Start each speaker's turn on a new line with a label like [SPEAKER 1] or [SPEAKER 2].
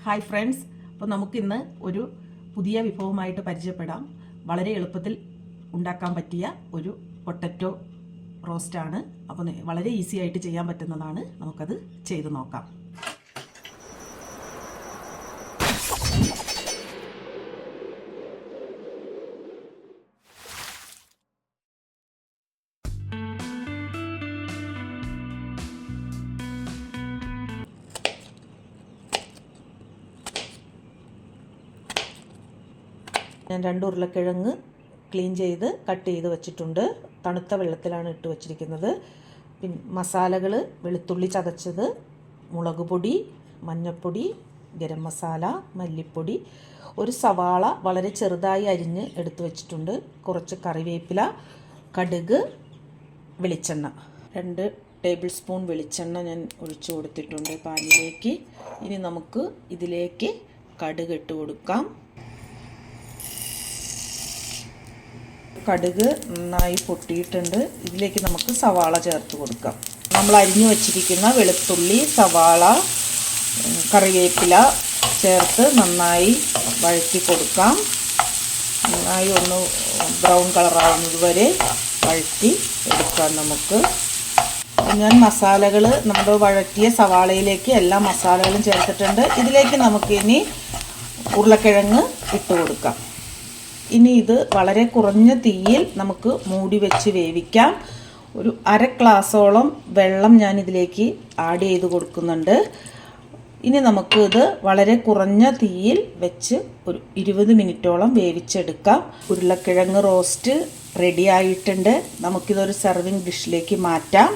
[SPEAKER 1] Hi friends, അപ്പോൾ നമുക്കിന്ന് ഒരു പുതിയ വിഭവമായിട്ട് പരിചയപ്പെടാം. വളരെ എളുപ്പത്തിൽ ഉണ്ടാക്കാൻ പറ്റിയ ഒരു പൊട്ടറ്റോ റോസ്റ്റാണ്. അപ്പോൾ വളരെ ഈസി ആയിട്ട് ചെയ്യാൻ പറ്റുന്നതാണ്. നമുക്കത് ചെയ്ത് നോക്കാം. ഞാൻ 2 ഉരുളക്കിഴങ്ങ് ക്ലീൻ ചെയ്ത് കട്ട് ചെയ്ത് വെച്ചിട്ടുണ്ട്. തണുത്ത വെള്ളത്തിലാണ് ഇട്ട് വച്ചിരിക്കുന്നത്. പിന്നെ മസാലകൾ: വെളുത്തുള്ളി ചതച്ചത്, മുളക് പൊടി, മഞ്ഞൾപ്പൊടി, ഗരം മസാല, മല്ലിപ്പൊടി, ഒരു സവാള വളരെ ചെറുതായി അരിഞ്ഞ് എടുത്ത് വെച്ചിട്ടുണ്ട്, കുറച്ച് കറിവേപ്പില, കടുക്, വെളിച്ചെണ്ണ. 2 ടേബിൾ സ്പൂൺ വെളിച്ചെണ്ണ ഞാൻ ഒഴിച്ചു കൊടുത്തിട്ടുണ്ട് പാനിലേക്ക്. ഇനി നമുക്ക് ഇതിലേക്ക് കടുക് ഇട്ട് കൊടുക്കാം. കടുക് നന്നായി പൊട്ടിയിട്ടുണ്ട്. ഇതിലേക്ക് നമുക്ക് സവാള ചേർത്ത് കൊടുക്കാം. നമ്മൾ അരിഞ്ഞു വച്ചിരിക്കുന്ന വെളുത്തുള്ളി, സവാള, കറിവേപ്പില ചേർത്ത് നന്നായി വഴറ്റി കൊടുക്കാം. നന്നായി ഒന്ന് ബ്രൗൺ കളറാവുന്നത് വരെ വഴറ്റി എടുക്കാം. നമുക്ക് ഞാൻ മസാലകൾ നമ്മൾ വഴറ്റിയ സവാളയിലേക്ക് എല്ലാ മസാലകളും ചേർത്തിട്ടുണ്ട്. ഇതിലേക്ക് നമുക്കിനി ഉരുളക്കിഴങ്ങ് ഇട്ട് കൊടുക്കാം. ഇനി ഇത് വളരെ കുറഞ്ഞ തീയിൽ നമുക്ക് മൂടി വെച്ച് വേവിക്കാം. ഒരു 1/2 ഗ്ലാസോളം വെള്ളം ഞാൻ ഇതിലേക്ക് ആഡ് ചെയ്ത് കൊടുക്കുന്നുണ്ട്. ഇനി നമുക്ക് ഇത് വളരെ കുറഞ്ഞ തീയിൽ വെച്ച് ഒരു 20 മിനിറ്റോളം വേവിച്ചെടുക്കാം. ഉരുളക്കിഴങ്ങ് റോസ്റ്റ് റെഡി ആയിട്ടുണ്ട്. നമുക്കിതൊരു സെർവിങ് ഡിഷിലേക്ക് മാറ്റാം.